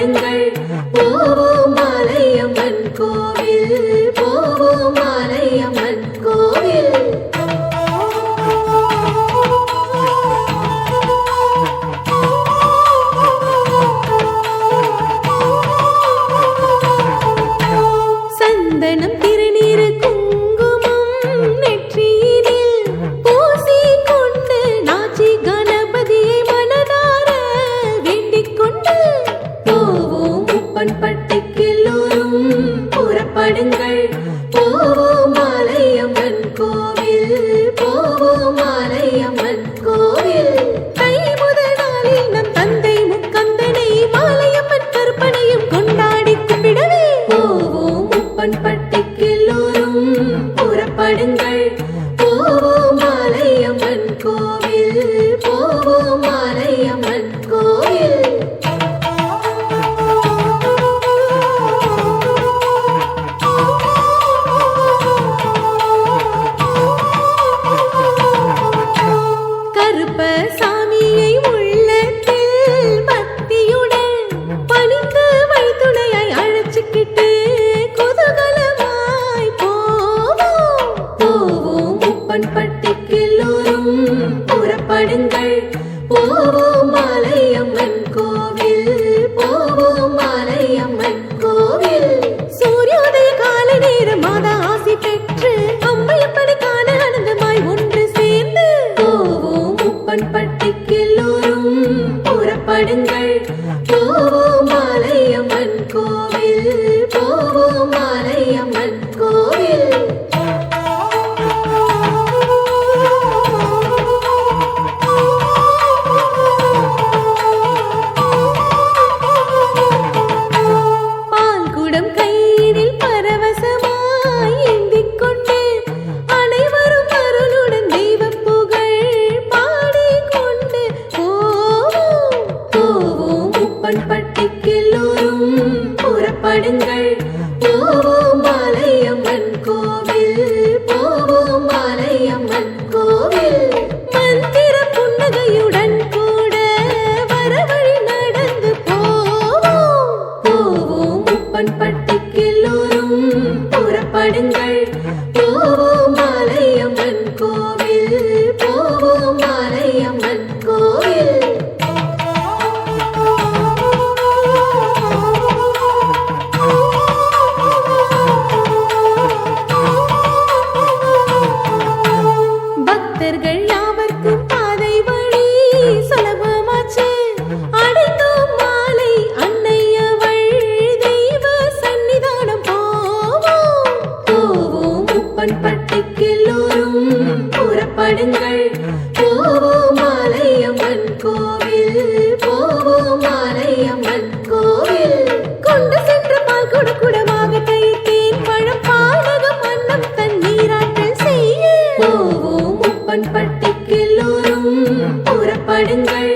புறப்படுங்கள் போவோம் மாலையம்மன் கோவில், போவோம் மாலையம்மன் கோவில். சந்தனம் திருநீரு குங்குமம் நெற்றியினில் பூசி கொண்டு நாச்சி கணபதியை மனதார வேண்டிக் கொண்டு போவோம் உப்பன்பட்டிக்கு எல்லோரும் புறப்படுங்கள் போவோம் மாலையம்மன் கோவில், போவோம் மாலையம்மன் கோவில். தை முதல் நாளில் நம் தந்தை முக்கந்தனை மாலையம்மன் கற்பனையும் கொண்டாடி கும்பிடவே போவோம் உப்பன்பட்டிக்கு எல்லோரும் புறப்படுங்கள் போவோம் மாலையம்மன் கோவில், போவோம் மாலையம்மன் கோவில். கருப்பசாமியை உள்ளத்தில் பக்தியுடன் பணிந்து வழித்துணையாய் அழைச்சுக்கிட்டு குதூகலமாய் போவோம் போவோம் உப்பன்பட்டிக்கு எல்லோரும் புறப்படுங்கள் போவோம் மாலையம்மன் கோவில், போவோம் மாலையம்மன் கோவில். சூரியோதய கால நேரம் மாதா ஆசி பெற்று அம்மையப்பனை காண ஆனந்தமாய் ஒன்று சேர்ந்து போவோம் உப்பன்பட்டிக்கு எல்லோரும் புறப்படுங்கள் போவோம் மாலையம்மன் கோவில், போவோம் மாலையம்மன் கோவில். பால்குடம் கையினில் பரவசமாய் ஏந்திக் கொண்டு அனைவரும் அருளுடன் தெய்வப் புகழ் பாடிக்கொண்டு போவோம் போவோம் உப்பன்பட்டிக்கு எல்லோரும் புறப்படுங்கள் போவோம் மாலையம்மன் கோவில், போவோம் மாலையம்மன் கோவில். மந்திர புன்னகையுடன் கூட வரவழி நடந்து போவோம் போவோம் உப்பன்பட்டிக்கு எல்லோரும் புறப்படுங்கள் போவோம் மாலையம்மன் கோவில், போவோம் மாலையம்மன் கோவில். பக்தர்கள் யாவர்க்கும் பாதை வழி சுலபமாச்சு அடைந்தோம் மாலை அன்னையவள் தெய்வ சன்னிதானம் போவோம் போவோம் உப்பன்பட்டிக்கு எல்லோரும் புறப்படுங்கள் போவோம் மாலையம்மன் கோவில், போவோம் மாலையம்மன் கோவில். கொண்டு சென்ற பால் குடமாக தைத்தேன் பழம் பானகம் அன்னம் தண்ணீராற்றல் செய்ய போவோம் உப்பன்பட்டிக்கு எல்லோரும் புறப்படுங்கள்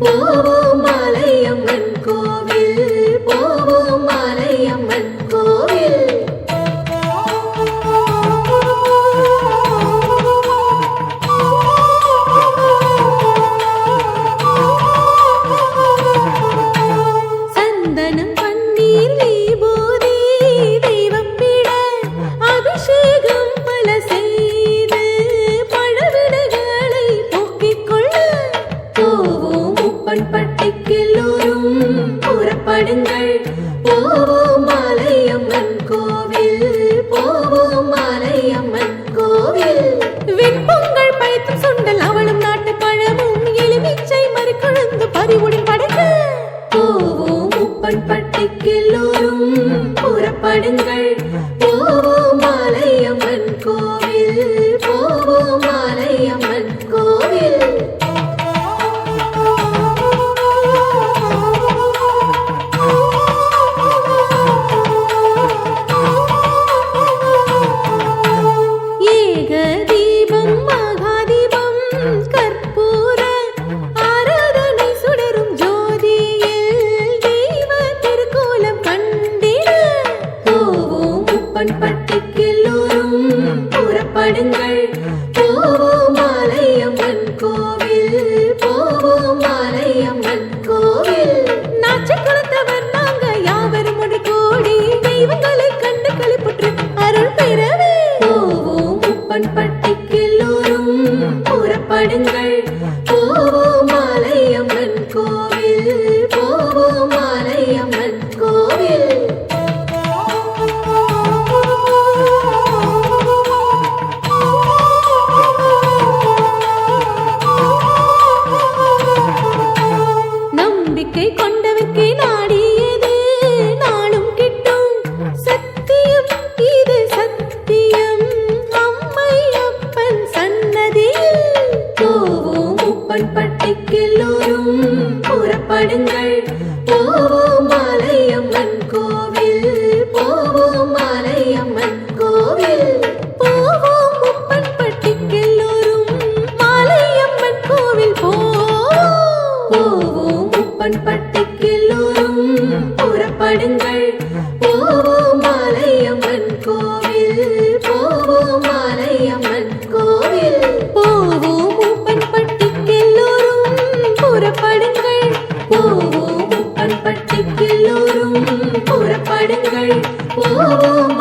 போவோம் மாலையம்மன் கோவில், போவோம் மாலையம்மன் கோவில். சந்தனம் பன்னீர் விபூதி தெய்வப்பிட அபிஷேகம் பல செய்து பழவிடைகளை போக்கிக் கொள்ள போவோம் உப்பன்பட்டிக்கு எல்லோரும் புறப்படுங்கள் போவோம் மாலையம்மன் கோவில், போவோம் மாலையம்மன் கோவில். வெண்பொங்கல் பைத்தும் சுண்டல் அவளும் நாட்டு பழமும் எலுமிச்சை மறுக்குழந்து பறிவுடன் படைக்க போவோம் உப்பன்பட்டிக்கு எல்லோரும் புறப்படுங்கள் போவோம் மாலையம்மன் கோவில், போவோம் மாலையம்மன் கோவில். ஏக தீபம் மகாதீபம் கற்பூர ஆராதனை சுடரும் ஜோதியில் தெய்வ திருக்கோலம் கண்டிட போவோம் நம்பிக்கை கொண்டவர்க்கே நாடியது நாளும் கிட்டும். சத்தியம் இது சத்தியம் அம்மையப்பன் சன்னதியில். போவோம் உப்பன் பட்டிக்கெல்லோரும் புறப்படுங்கள். போவோம் மாலையம்மன் கோவில். போவோம் மாலையம்மன் கோவில். போவோம் உப்பன் பட்டிக்கெல்லோரும் மாலையம்மன் கோவில். போவோம் உப்பன் பட்டிக்கெல்லோரும் புறப்படுங்கள். போவோம் மாலையம்மன் கோவில். போவோம் மாலையம்மன் கோவில். போவோம் உப்பன் பட்டிக்கெல்லோரும் புறப்படுங்கள். போவோம் உப்பன் பட்டிக்கெல்லோரும் புறப்படுங்கள். போவோம்